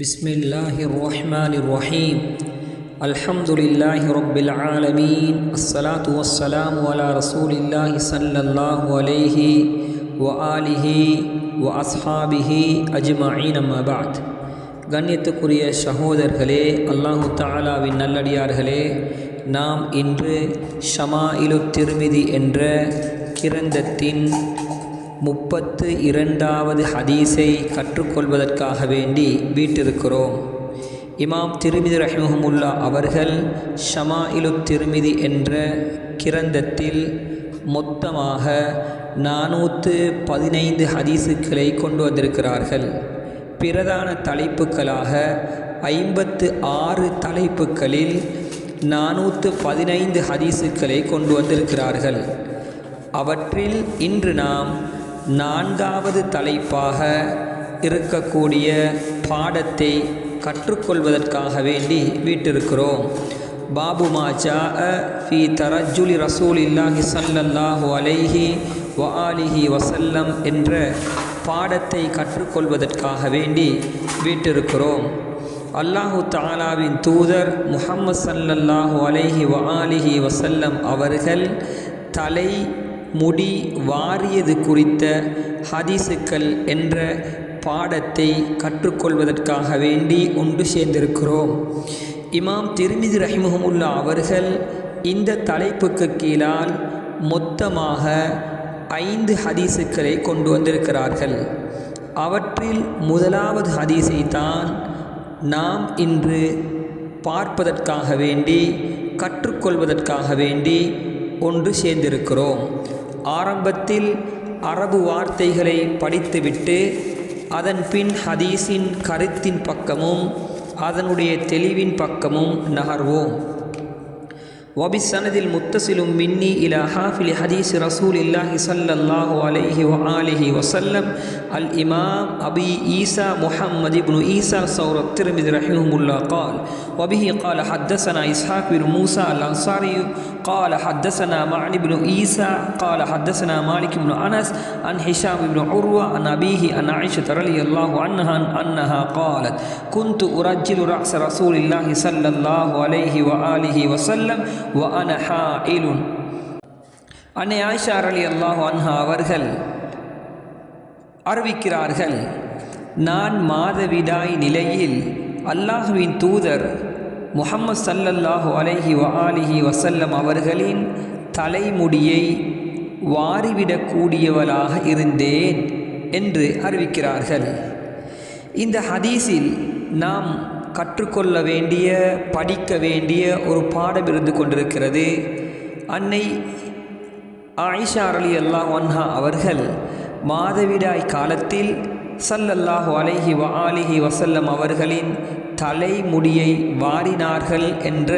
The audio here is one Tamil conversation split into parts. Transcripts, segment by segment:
بسم الله الرحمن الرحيم الحمد لله رب العالمين الصلاة والسلام على رسول الله صلى الله عليه وآله وأصحابه أجمعين ما بعد கண்ணியத்துக்குரிய சகோதரர்களே, அல்லாஹு தஆலாவின் நல்லடியார்களே, நாம் இன்று ஷமாயிலு திர்மிதி என்ற கிரந்தத்தின் 32வது ஹதீஸை கற்றுக்கொள்வதற்காக வேண்டி வீட்டிருக்கிறோம். இமாம் திர்மிதி ரஹிமஹுமுல்லா அவர்கள் ஷமாயிலு திர்மிதி என்ற கிரந்தத்தில் மொத்தமாக 415 ஹதீஸுக்களை கொண்டு வந்திருக்கிறார்கள். பிரதான தலைப்புகளாக 56 தலைப்புகளில் 415 ஹதீஸுக்களை கொண்டு வந்திருக்கிறார்கள். அவற்றில் இன்று நாம் 4வது தலைப்பாக இருக்கக்கூடிய பாடத்தை கற்றுக்கொள்வதற்காக வேண்டி வீட்டிருக்கிறோம். பாபு மா ஜாஅ ஃபீ தரஜ்ஜுலி ரசூலில்லாஹி ஸல்லல்லாஹு அலைஹி வஆலிஹி வஸல்லம் என்ற பாடத்தை கற்றுக்கொள்வதற்காக வேண்டி வீட்டிருக்கிறோம். அல்லாஹு தஆலாவின் தூதர் முஹம்மது ஸல்லல்லாஹு அலைஹி வஆலிஹி வஸல்லம் அவர்கள் தலை முடி வாரியது குறித்த ஹதீஸுக்கள் என்ற பாடத்தை கற்றுக்கொள்வதற்காக வேண்டி ஒன்று சேர்ந்திருக்கிறோம். இமாம் திர்மிதி ரஹிமஹுமுல்லா அவர்கள் இந்த தலைப்புக்கு கீழால் மொத்தமாக 5 ஹதீஸுக்களை கொண்டு வந்திருக்கிறார்கள். அவற்றில் முதலாவது ஹதீஸை தான் நாம் இன்று பார்ப்பதற்காக வேண்டி கற்றுக்கொள்வதற்காக வேண்டி ஒன்று சேர்ந்திருக்கிறோம். ஆரம்பத்தில் அரபு வார்த்தைகளை படித்துவிட்டு அதன் பின் ஹதீஸின் கருத்தின் பக்கமும் அதனுடைய தெளிவின் பக்கமும் நகர்வோம். وبالسند المتصل مني إلى حافل حديث رسول الله صلى الله عليه وآله وسلم الإمام أبي عيسى محمد بن عيسى ثور الترمذي رحمه الله قال وبه قال حدثنا إسحاق بن موسى الأنصاري قال حدثنا معن بن عيسى قال حدثنا مالك بن أنس عن هشام بن عروة عن أبيه عن عائشة رضي الله عنها أنها قالت كنت أرجل رأس رسول الله صلى الله عليه وآله وسلم وأنا حائل. அன்னை ஆயிஷா ரலியல்லாஹு அன்ஹா அவர்கள் அறிவிக்கிறார்கள், நான் மாதவிடாய் நிலையில் அல்லாஹுவின் தூதர் முஹம்மது ஸல்லல்லாஹு அலைஹி வஆலிஹி வஸல்லம் அவர்களின் தலைமுடியை வாரிவிடக்கூடியவளாக இருந்தேன் என்று அறிவிக்கிறார்கள். இந்த ஹதீஸில் நாம் கற்றுக்கொள்ள வேண்டிய படிக்க வேண்டிய ஒரு பாடம் இருந்து கொண்டிருக்கிறது. அன்னை ஆயிஷா ரலியல்லாஹு அன்ஹா அவர்கள் மாதவிடாய் காலத்தில் ஸல்லல்லாஹு அலைஹி வஆலிஹி வஸல்லம் அவர்களின் தலைமுடியை வாரினார்கள் என்ற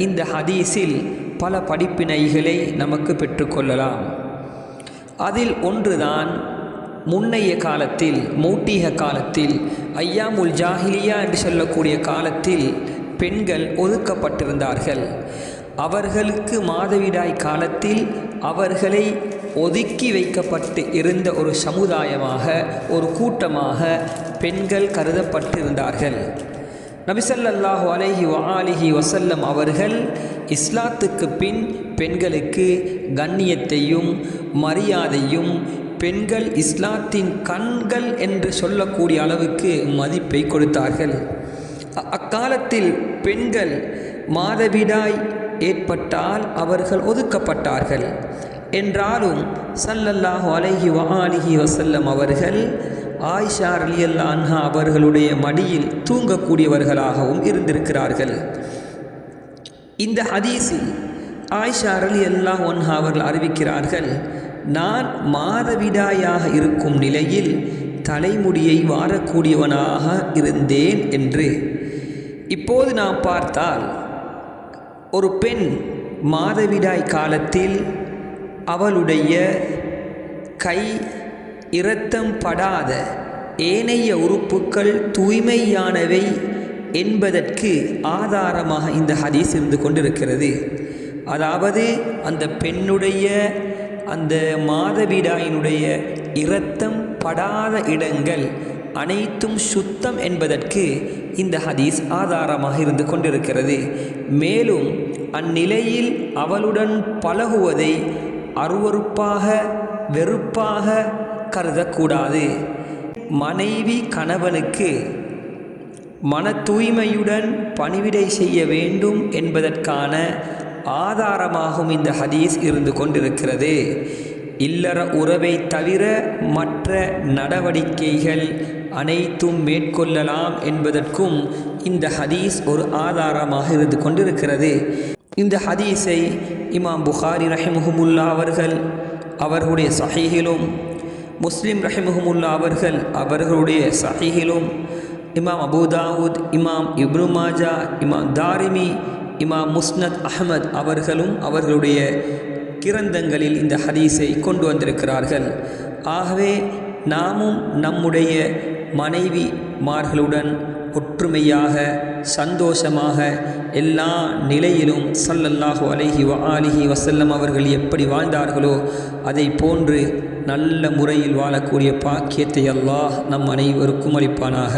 இந்த ஹதீஸில் பல படிப்பினைகளை நமக்கு பெற்றுக்கொள்ளலாம். அதில் ஒன்றுதான், முன்னைய காலத்தில் மௌட்டீக காலத்தில் ஐயாமுல் ஜாஹிலியா என்று சொல்லக்கூடிய காலத்தில் பெண்கள் ஒதுக்கப்பட்டிருந்தார்கள். அவர்களுக்கு மாதவிடாய் காலத்தில் அவர்களை ஒதுக்கி வைக்கப்பட்டு இருந்த ஒரு சமுதாயமாக, ஒரு கூட்டமாக பெண்கள் கருதப்பட்டிருந்தார்கள். நபி ஸல்லல்லாஹு அலைஹி வஆலிஹி வஸல்லம் அவர்கள் இஸ்லாத்துக்கு பின் பெண்களுக்கு கண்ணியத்தையும் மரியாதையும், பெண்கள் இஸ்லாத்தின் கண்கள் என்று சொல்லக்கூடிய அளவுக்கு மதிப்பை கொடுத்தார்கள். அக்காலத்தில் பெண்கள் மாதவிடாய் ஏற்பட்டால் அவர்கள் ஒதுக்கப்பட்டார்கள். என்றாலும் ஸல்லல்லாஹு அலைஹி வஆலிஹி வஸல்லம் அவர்கள் ஆயிஷா ரலியல்லாஹு அன்ஹா அவர்களுடைய மடியில் தூங்கக்கூடியவர்களாகவும் இருந்திருக்கிறார்கள். இந்த ஹதீஸில் ஆயிஷா ரலியல்லாஹு அன்ஹா அவர்கள் அறிவிக்கிறார்கள், நான் மாதவிடாயாக இருக்கும் நிலையில் தலைமுடியை வாரக்கூடியவனாக இருந்தேன் என்று. இப்போது நாம் பார்த்தால், ஒரு பெண் மாதவிடாய் காலத்தில் அவளுடைய கை இரத்தம் படாத ஏனைய உறுப்புக்கள் தூய்மையானவை என்பதற்கு ஆதாரமாக இந்த ஹதீஸ் இருந்து கொண்டிருக்கிறது. அதாவது அந்த பெண்ணுடைய அந்த மாதவிடாயினுடைய இரத்தம் படாத இடங்கள் அனைத்தும் சுத்தம் என்பதற்கு இந்த ஹதீஸ் ஆதாரமாக இருந்து கொண்டிருக்கிறது. மேலும் அந்நிலையில் அவளுடன் பழகுவதை அருவருப்பாக வெறுப்பாக கருதக்கூடாது. மனைவி கணவனுக்கு மன தூய்மையுடன் பணிவிடை செய்ய வேண்டும் என்பதற்கான ஆதாரமாகவும் இந்த ஹதீஸ் இருந்து கொண்டிருக்கிறது. இல்லற உறவை தவிர மற்ற நடவடிக்கைகள் அனைத்தும் மேற்கொள்ளலாம் என்பதற்கும் இந்த ஹதீஸ் ஒரு ஆதாரமாக இருந்து கொண்டிருக்கிறது. இந்த ஹதீஸை இமாம் புகாரி ரஹிமஹுமுல்லா அவர்கள் அவர்களுடைய சஹீஹிலும், முஸ்லிம் ரஹிமஹுமுல்லா அவர்கள் அவர்களுடைய சஹீஹிலும், இமாம் அபூ தாவூத், இமாம் இப்னு மாஜா, இமாம் தாரிமி, இமாம் முஸ்னத் அஹ்மத் அவர்களும் அவர்களுடைய கிரந்தங்களில் இந்த ஹதீஸை கொண்டு வந்திருக்கிறார்கள். ஆகவே நாமும் நம்முடைய மனைவிமார்களுடன் ஒற்றுமையாக சந்தோஷமாக எல்லா நிலையிலும் ஸல்லல்லாஹு அலைஹி வஆலிஹி வஸல்லம் அவர்கள் எப்படி வாழ்ந்தார்களோ அதை போன்று நல்ல முறையில் வாழக்கூடிய பாக்கியத்தை அல்லாஹ் நம் அனைவருக்கும் அளிப்பானாக.